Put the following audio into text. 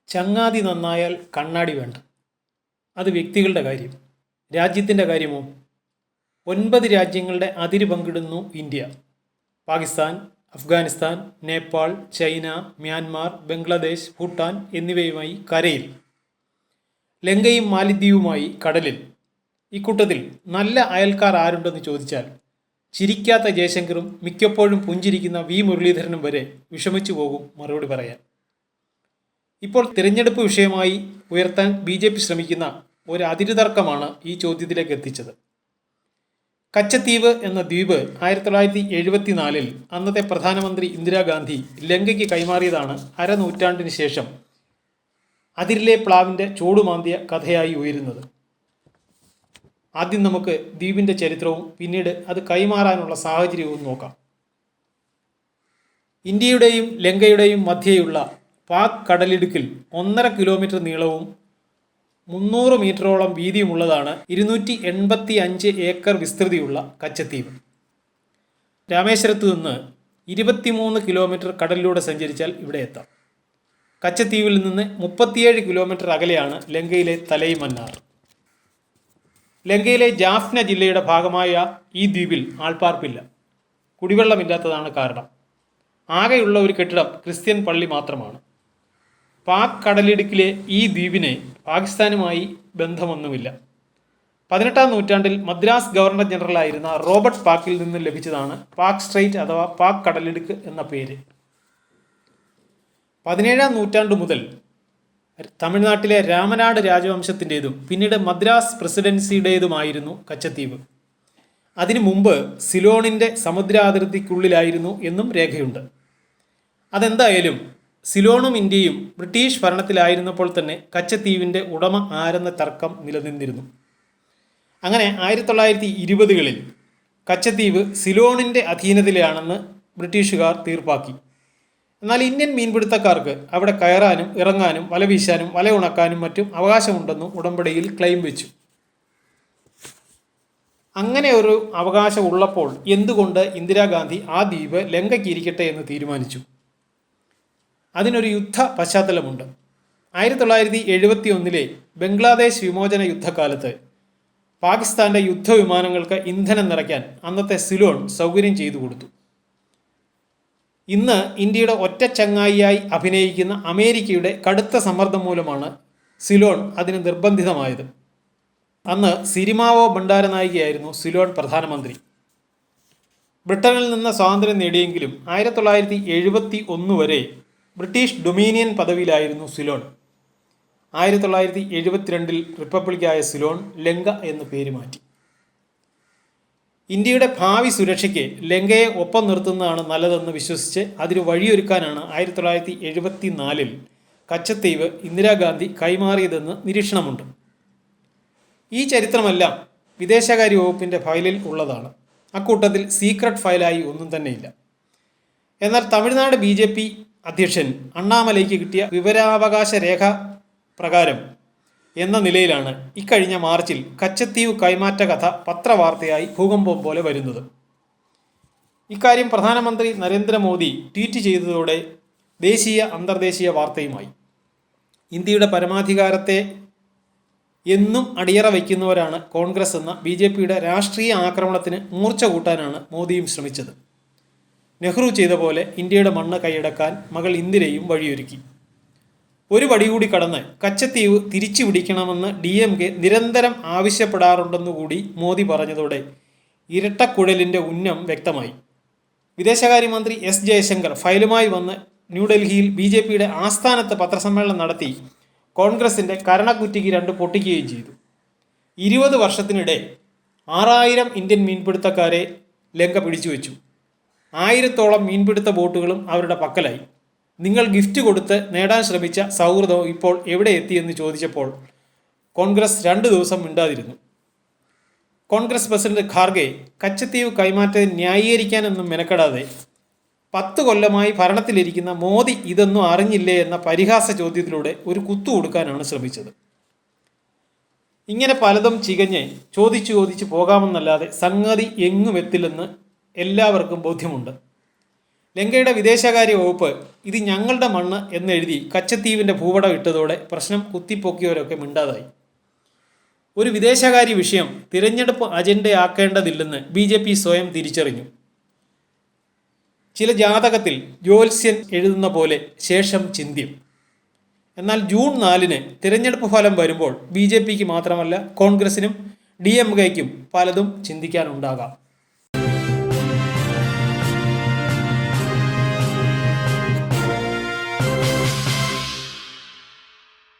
ചങ്ങാതി നന്നായാൽ കണ്ണാടി വേണ്ട. അത് വ്യക്തികളുടെ കാര്യം. രാജ്യത്തിൻ്റെ കാര്യമോ? 9 രാജ്യങ്ങളുടെ അതിര് പങ്കിടുന്നു India. Pakistan, Afghanistan, Nepal, China, Myanmar, Bangladesh, Bhutan എന്നിവയുമായി കരയിൽ, ലങ്കയും മാലിദ്വീപുമായി കടലിൽ. ഇക്കൂട്ടത്തിൽ നല്ല അയൽക്കാർ ആരുണ്ടെന്ന് ചോദിച്ചാൽ ചിരിക്കാത്ത ജയശങ്കറും മിക്കപ്പോഴും പുഞ്ചിരിക്കുന്ന വി മുരളീധരനും വരെ വിഷമിച്ചു പോകും മറുപടി പറയാൻ. ഇപ്പോൾ തിരഞ്ഞെടുപ്പ് വിഷയമായി ഉയർത്താൻ BJP ശ്രമിക്കുന്ന ഒരു അതിരുതർക്കമാണ് ഈ ചോദ്യത്തിലേക്ക് എത്തിച്ചത്. കച്ചത്തീവ് എന്ന ദ്വീപ് 1974 അന്നത്തെ പ്രധാനമന്ത്രി ഇന്ദിരാഗാന്ധി ലങ്കയ്ക്ക് കൈമാറിയതാണ് അരനൂറ്റാണ്ടിന് ശേഷം അതിരിലെ പ്ലാവിൻ്റെ ചൂടുമാന്തിയ കഥയായി ഉയരുന്നത്. ആദ്യം നമുക്ക് ദ്വീപിൻ്റെ ചരിത്രവും പിന്നീട് അത് കൈമാറാനുള്ള സാഹചര്യവും നോക്കാം. ഇന്ത്യയുടെയും ലങ്കയുടെയും മധ്യേയുള്ള പാക് കടലിടുക്കിൽ 1.5 കിലോമീറ്റർ നീളവും 300 മീറ്ററോളം വീതിയുമുള്ളതാണ് 285 ഏക്കർ വിസ്തൃതിയുള്ള കച്ചത്തീവ്. രാമേശ്വരത്തു നിന്ന് 23 കിലോമീറ്റർ കടലിലൂടെ സഞ്ചരിച്ചാൽ ഇവിടെ എത്താം. കച്ചത്തീവിൽ നിന്ന് 37 കിലോമീറ്റർ അകലെയാണ് ലങ്കയിലെ തലൈമന്നാർ. ലങ്കയിലെ ജാഫ്ന ജില്ലയുടെ ഭാഗമായ ഈ ദ്വീപിൽ ആൾപ്പാർപ്പില്ല. കുടിവെള്ളമില്ലാത്തതാണ് കാരണം. ആകെയുള്ള ഒരു കെട്ടിടം ക്രിസ്ത്യൻ പള്ളി മാത്രമാണ്. പാക് കടലിടുക്കിലെ ഈ ദ്വീപിന് പാകിസ്ഥാനുമായി ബന്ധമൊന്നുമില്ല. 18-ാം നൂറ്റാണ്ടിൽ മദ്രാസ് ഗവർണർ ജനറലായിരുന്ന റോബർട്ട് പാക്കിൽ നിന്ന് ലഭിച്ചതാണ് പാക് സ്ട്രെയ്റ്റ് അഥവാ പാക് കടലിടുക്ക് എന്ന പേര്. 17-ാം നൂറ്റാണ്ട് മുതൽ തമിഴ്നാട്ടിലെ രാമനാട് രാജവംശത്തിൻ്റേതും പിന്നീട് മദ്രാസ് പ്രസിഡൻസിയുടേതുമായിരുന്നു കച്ചത്തീവ്. അതിനു മുമ്പ് സിലോണിൻ്റെ സമുദ്രാതിർത്തിക്കുള്ളിലായിരുന്നു എന്നും രേഖയുണ്ട്. അതെന്തായാലും സിലോണും ഇന്ത്യയും ബ്രിട്ടീഷ് ഭരണത്തിലായിരുന്നപ്പോൾ തന്നെ കച്ചത്തീവിൻ്റെ ഉടമ ആരെന്ന തർക്കം നിലനിന്നിരുന്നു. അങ്ങനെ 1920കളിൽ കച്ചത്തീവ് സിലോണിൻ്റെ അധീനതയിലാണെന്ന് ബ്രിട്ടീഷുകാർ തീർപ്പാക്കി. എന്നാൽ ഇന്ത്യൻ മീൻപിടുത്തക്കാർക്ക് അവിടെ കയറാനും ഇറങ്ങാനും വല വീശാനും വല ഉണക്കാനും മറ്റും അവകാശമുണ്ടെന്നും ഉടമ്പടിയിൽ ക്ലെയിം വെച്ചു. അങ്ങനെ ഒരു അവകാശം ഉള്ളപ്പോൾ എന്തുകൊണ്ട് ഇന്ദിരാഗാന്ധി ആ ദ്വീപ് ലങ്കയ്ക്ക് ഇരിക്കട്ടെ എന്ന് തീരുമാനിച്ചു? അതിനൊരു യുദ്ധ പശ്ചാത്തലമുണ്ട്. 1971 ബംഗ്ലാദേശ് വിമോചന യുദ്ധകാലത്ത് പാകിസ്ഥാൻ്റെ യുദ്ധവിമാനങ്ങൾക്ക് ഇന്ധനം നിറയ്ക്കാൻ അന്നത്തെ സിലോൺ സൗകര്യം ചെയ്തു കൊടുത്തു. ഇന്ന് ഇന്ത്യയുടെ ഒറ്റ ചങ്ങായിയായി അഭിനയിക്കുന്ന അമേരിക്കയുടെ കടുത്ത സമ്മർദ്ദം മൂലമാണ് സിലോൺ അതിന് നിർബന്ധിതമായത്. അന്ന് സിരിമാവോ ഭണ്ഡാരനായികയായിരുന്നു സിലോൺ പ്രധാനമന്ത്രി. ബ്രിട്ടനിൽ നിന്ന് സ്വാതന്ത്ര്യം നേടിയെങ്കിലും 1971 വരെ ബ്രിട്ടീഷ് ഡൊമീനിയൻ പദവിയിലായിരുന്നു സിലോൺ. 1972 റിപ്പബ്ലിക്കായ സിലോൺ ലങ്ക എന്ന് പേര് മാറ്റി. ഇന്ത്യയുടെ ഭാവി സുരക്ഷയ്ക്ക് ലങ്കയെ ഒപ്പം നിർത്തുന്നതാണ് നല്ലതെന്ന് വിശ്വസിച്ച് അതിന് വഴിയൊരുക്കാനാണ് 1974 കച്ചത്തീവ് ഇന്ദിരാഗാന്ധി കൈമാറിയതെന്ന് നിരീക്ഷണമുണ്ട്. ഈ ചരിത്രമെല്ലാം വിദേശകാര്യ വകുപ്പിൻ്റെ ഫയലിൽ ഉള്ളതാണ്. അക്കൂട്ടത്തിൽ സീക്രട്ട് ഫയലായി ഒന്നും തന്നെയില്ല. എന്നാൽ തമിഴ്നാട് BJP അധ്യക്ഷൻ അണ്ണാമലയ്ക്ക് കിട്ടിയ വിവരാവകാശ രേഖ പ്രകാരം എന്ന നിലയിലാണ് ഇക്കഴിഞ്ഞ മാർച്ചിൽ കച്ചത്തീവ് കൈമാറ്റ കഥ പത്രവാർത്തയായി ഭൂകമ്പം പോലെ വരുന്നത്. ഇക്കാര്യം പ്രധാനമന്ത്രി നരേന്ദ്രമോദി ട്വീറ്റ് ചെയ്തതോടെ ദേശീയ അന്തർദേശീയ വാർത്തയുമായി. ഇന്ത്യയുടെ പരമാധികാരത്തെ എന്നും അടിയറ വയ്ക്കുന്നവരാണ് കോൺഗ്രസ് എന്ന BJPയുടെ രാഷ്ട്രീയ ആക്രമണത്തിന് മൂർച്ച കൂട്ടാനാണ് മോദിയും ശ്രമിച്ചത്. നെഹ്റു ചെയ്ത പോലെ ഇന്ത്യയുടെ മണ്ണ് കൈയടക്കാൻ മകൾ ഇന്ദിരയും വഴിയൊരുക്കി. ഒരു പടി കൂടി കടന്ന് കച്ചത്തീവ് തിരിച്ചു പിടിക്കണമെന്ന് DMK നിരന്തരം ആവശ്യപ്പെടാറുണ്ടെന്നുകൂടി മോദി പറഞ്ഞതോടെ ഇരട്ടക്കുഴലിൻ്റെ ഉന്നം വ്യക്തമായി. വിദേശകാര്യമന്ത്രി S ജയശങ്കർ ഫയലുമായി വന്ന് ന്യൂഡൽഹിയിൽ BJPയുടെ ആസ്ഥാനത്ത് പത്രസമ്മേളനം നടത്തി കോൺഗ്രസിൻ്റെ കരണക്കുറ്റിക്ക് 2 പൊട്ടിക്കുകയും ചെയ്തു. 20 വർഷത്തിനിടെ 6000 ഇന്ത്യൻ മീൻപിടുത്തക്കാരെ ലങ്ക പിടിച്ചുവെച്ചു. 1000-ഓളം മീൻപിടുത്ത ബോട്ടുകളും അവരുടെ പക്കലായി. നിങ്ങൾ ഗിഫ്റ്റ് കൊടുത്ത് നേടാൻ ശ്രമിച്ച സൗഹൃദം ഇപ്പോൾ എവിടെ എത്തിയെന്ന് ചോദിച്ചപ്പോൾ കോൺഗ്രസ് 2 ദിവസം മിണ്ടാതിരുന്നു. കോൺഗ്രസ് പ്രസിഡന്റ് ഖാർഗെ കച്ചത്തീവ് കൈമാറ്റം ന്യായീകരിക്കാനൊന്നും മെനക്കെടാതെ 10 കൊല്ലമായി ഭരണത്തിലിരിക്കുന്ന മോദി ഇതൊന്നും അറിഞ്ഞില്ലേ എന്ന പരിഹാസ ചോദ്യത്തിലൂടെ ഒരു കുത്തു കൊടുക്കാനാണ് ശ്രമിച്ചത്. ഇങ്ങനെ പലതും ചികഞ്ഞ് ചോദിച്ചു പോകാമെന്നല്ലാതെ സംഗതി എങ്ങും എത്തില്ലെന്ന് എല്ലാവർക്കും ബോധ്യമുണ്ട്. ലങ്കയുടെ വിദേശകാര്യ വകുപ്പ് ഇത് ഞങ്ങളുടെ മണ്ണ് എന്നെഴുതി കച്ചത്തീവിൻ്റെ ഭൂപടം ഇട്ടതോടെ പ്രശ്നം കുത്തിപ്പൊക്കിയവരൊക്കെ മിണ്ടാതായി. ഒരു വിദേശകാര്യ വിഷയം തിരഞ്ഞെടുപ്പ് അജണ്ടയാക്കേണ്ടതില്ലെന്ന് BJP സ്വയം തിരിച്ചറിഞ്ഞു. ചില ജാതകത്തിൽ ജ്യോത്സ്യൻ എഴുതുന്ന പോലെ ശേഷം ചിന്ത്യം. എന്നാൽ ജൂൺ 4 തിരഞ്ഞെടുപ്പ് ഫലം വരുമ്പോൾ BJPക്ക് മാത്രമല്ല കോൺഗ്രസിനും DMKയ്ക്കും പലതും ചിന്തിക്കാനുണ്ടാകാം.